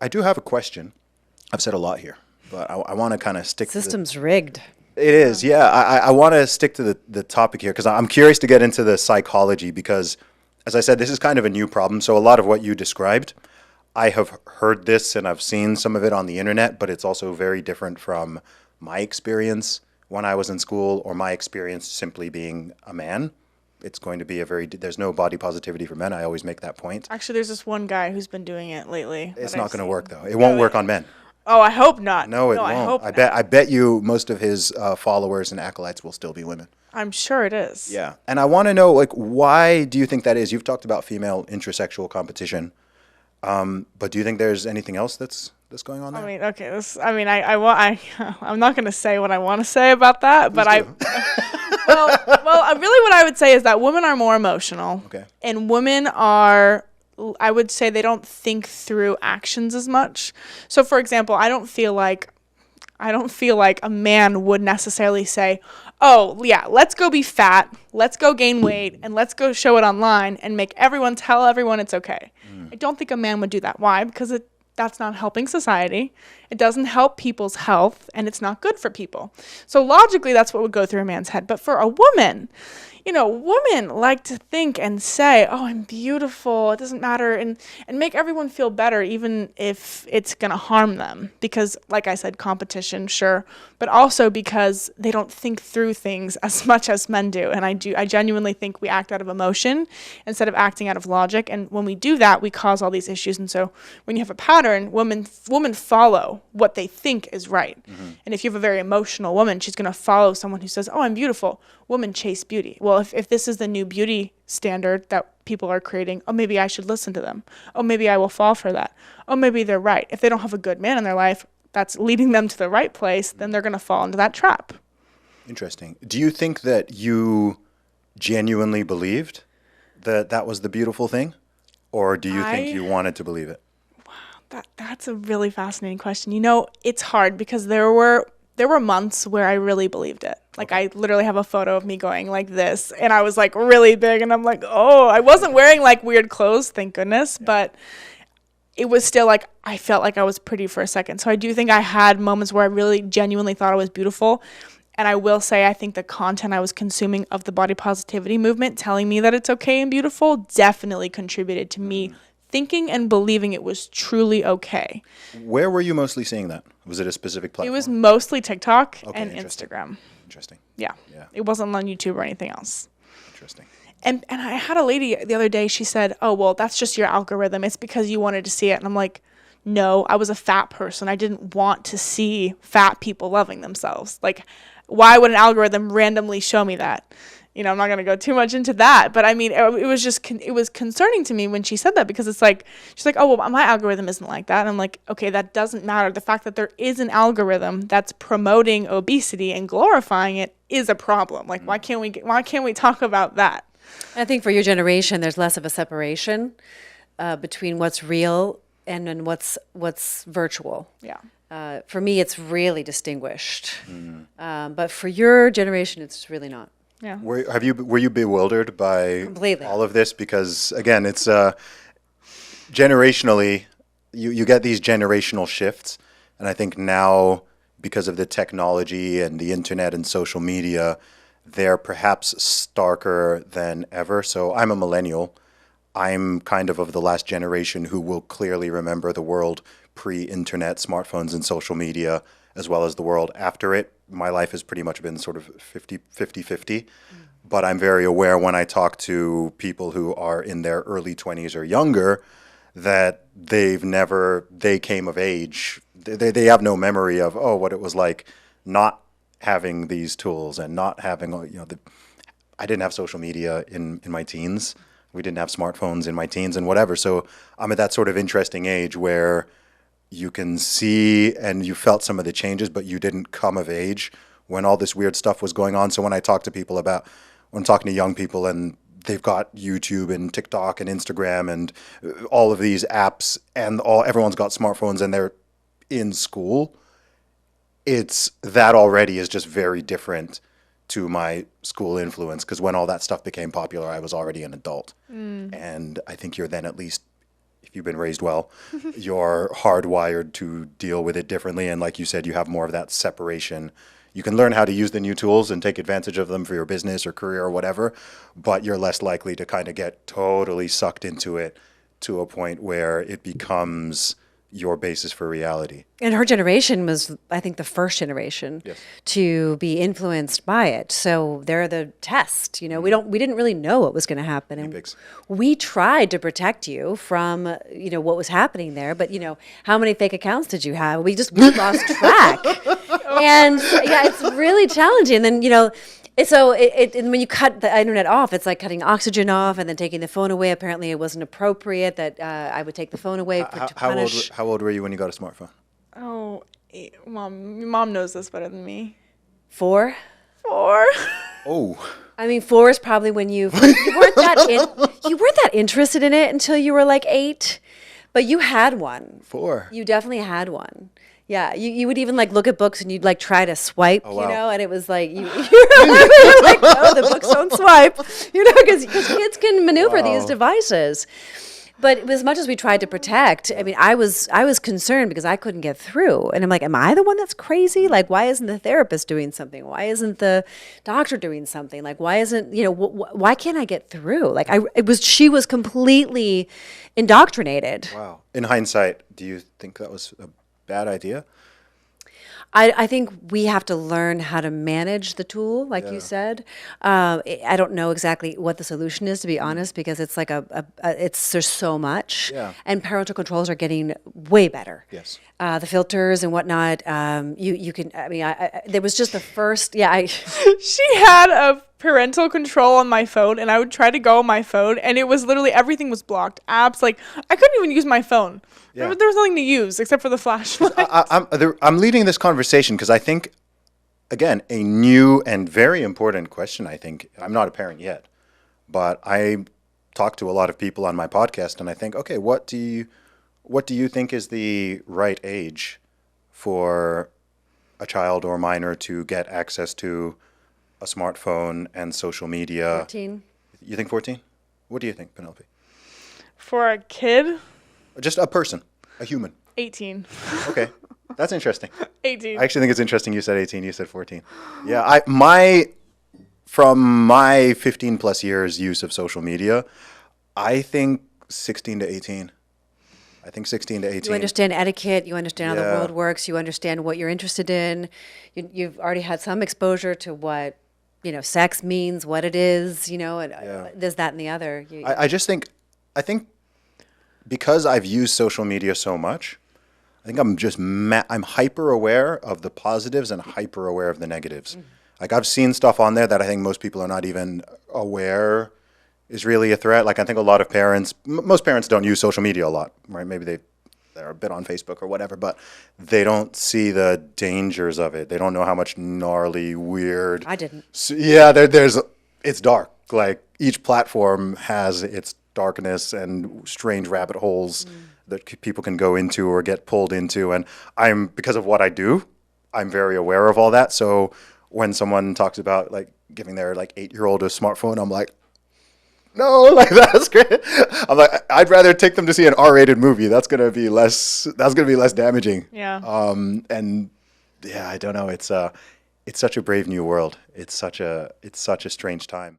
I do have a question. I've said a lot here, but I want to kind of stick System's rigged. It is, yeah. I want to stick to the topic here because I'm curious to get into the psychology because, as I said, this is kind of a new problem. So a lot of what you described, I have heard this and I've seen some of it on the internet, but it's also very different from my experience when I was in school or my experience simply being a man. It's going to be there's no body positivity for men. I always make that point. Actually, there's this one guy who's been doing it lately. It's that not I've going to seen. work though. It won't work on men. Oh, I hope not. No, it I won't. hope I not. bet. I bet you most of his followers and acolytes will still be women. I'm sure it is. Yeah, and I want to know, like, why do you think that is? You've talked about female intersexual competition, but do you think there's anything else that's going on there? I mean, okay. I'm not going to say what I want to say about that, but really, what I would say is that women are more emotional. Okay. And women are, I would say, they don't think through actions as much. So, for example, I don't feel like a man would necessarily say, "Oh, yeah, let's go be fat, let's go gain weight, and let's go show it online and tell everyone it's okay." I don't think a man would do that. Why? Because that's not helping society. It doesn't help people's health, and it's not good for people. So logically, that's what would go through a man's head. But for a woman, women like to think and say, "Oh, I'm beautiful. It doesn't matter," and make everyone feel better, even if it's going to harm them. Because, like I said, competition, sure, but also because they don't think through things as much as men do. And I genuinely think we act out of emotion instead of acting out of logic. And when we do that, we cause all these issues. And so when you have a pattern, women follow what they think is right. Mm-hmm. And if you have a very emotional woman, she's going to follow someone who says, "Oh, I'm beautiful." Women chase beauty. Well, if this is the new beauty standard that people are creating, oh, maybe I should listen to them. Oh, maybe I will fall for that. Oh, maybe they're right. If they don't have a good man in their life that's leading them to the right place, then they're going to fall into that trap. Interesting. Do you think that you genuinely believed that that was the beautiful thing? Or do you think you wanted to believe it? That's a really fascinating question. It's hard because there were months where I really believed it. Like, I literally have a photo of me going like this, and I was like really big, and I'm like, oh, I wasn't wearing like weird clothes, thank goodness, but it was still like, I felt like I was pretty for a second. So I do think I had moments where I really genuinely thought I was beautiful. And I will say, I think the content I was consuming of the body positivity movement telling me that it's okay and beautiful definitely contributed to me thinking and believing it was truly okay. Where were you mostly seeing that? Was it a specific platform? It was mostly TikTok and interesting. Instagram. Interesting. Yeah. It wasn't on YouTube or anything else. Interesting. And I had a lady the other day, she said, "Oh, well, that's just your algorithm. It's because you wanted to see it." And I'm like, no, I was a fat person. I didn't want to see fat people loving themselves. Like, why would an algorithm randomly show me that? I'm not going to go too much into that, but I mean, it was just, it was concerning to me when she said that, because it's like, she's like, "Oh, well, my algorithm isn't like that." And I'm like, okay, that doesn't matter. The fact that there is an algorithm that's promoting obesity and glorifying it is a problem. Like, why can't we talk about that? I think for your generation, there's less of a separation between what's real and then what's virtual. Yeah. For me, it's really distinguished. But for your generation, it's really not. Yeah. Were you bewildered by Completely. all of this? Because again, it's generationally, you get these generational shifts, and I think now, because of the technology and the internet and social media, they're perhaps starker than ever. So I'm a millennial. I'm kind of the last generation who will clearly remember the world pre-internet, smartphones, and social media, as well as the world after it. My life has pretty much been sort of 50-50. But I'm very aware when I talk to people who are in their early 20s or younger that they came of age. They have no memory of, what it was like not having these tools and not having, I didn't have social media in my teens. We didn't have smartphones in my teens and whatever. So I'm at that sort of interesting age where you can see and you felt some of the changes, but you didn't come of age when all this weird stuff was going on. So when I talk to people when I'm talking to young people and they've got YouTube and TikTok and Instagram and all of these apps and everyone's got smartphones and they're in school, it's that already is just very different to my school influence, because when all that stuff became popular, I was already an adult. And I think you're then at least if you've been raised well, you're hardwired to deal with it differently. And like you said, you have more of that separation. You can learn how to use the new tools and take advantage of them for your business or career or whatever, but you're less likely to kind of get totally sucked into it to a point where it becomes your basis for reality. And her generation was, I think, the first generation Yes. to be influenced by it. So they're the test. We didn't really know what was going to happen, and Bigs. we tried to protect you from what was happening there. But how many fake accounts did you have? We lost track, and yeah, it's really challenging. And then and when you cut the internet off, it's like cutting oxygen off and then taking the phone away. Apparently, it wasn't appropriate that I would take the phone away to punish. How old were you when you got a smartphone? Oh, mom knows this better than me. 4. 4. Oh, I mean, 4 is probably when you weren't that interested in it until you were like 8, but you had one. 4. You definitely had one. Yeah, you would even like look at books and you'd like try to swipe, wow. and it was like you're like, no, the books don't swipe, because kids can maneuver these devices. But as much as we tried to protect, I mean, I was concerned because I couldn't get through, and I'm like, am I the one that's crazy? Like, why isn't the therapist doing something? Why isn't the doctor doing something? Like, why isn't why can't I get through? Like, she was completely indoctrinated. Wow. In hindsight, do you think that was a bad idea? I think we have to learn how to manage the tool, like you said. I don't know exactly what the solution is, to be honest, because it's like there's so much, and parental controls are getting way better. Yes. The filters and whatnot. You can. I mean, there was just the first. Yeah, She had a parental control on my phone, and I would try to go on my phone, and it was literally everything was blocked. Apps, like I couldn't even use my phone. Yeah. There was nothing to use except for the flashlight. I'm leading this conversation because I think, again, a new and very important question. I think I'm not a parent yet, but I talk to a lot of people on my podcast, and I think, okay, what do you think is the right age for a child or minor to get access to a smartphone and social media? 14. You think 14? What do you think, Penelope? For a kid, Just a person, a human. 18. Okay, that's interesting. 18. I actually think it's interesting you said 18, you said 14. Yeah, from my 15 plus years use of social media, I think 16 to 18. I think 16 to 18. You understand etiquette. You understand how the Yeah. world works. You understand what you're interested in. You've already had some exposure to what sex means, what it is. And there's that and the other. I think because I've used social media so much, I think I'm hyper aware of the positives and hyper aware of the negatives. Like I've seen stuff on there that I think most people are not even aware is really a threat. Like I think a lot of parents, most parents don't use social media a lot, right? Maybe they're a bit on Facebook or whatever, but they don't see the dangers of it. They don't know how much gnarly, weird. I didn't. Yeah, it's dark. Like each platform has its darkness and strange rabbit holes that people can go into or get pulled into. And because of what I do, I'm very aware of all that. So when someone talks about like giving their like 8-year-old a smartphone, I'm like, no, like that's great. I'm like, I'd rather take them to see an R-rated movie. That's gonna be less damaging. Yeah. And yeah, I don't know. It's such a brave new world. It's such a strange time.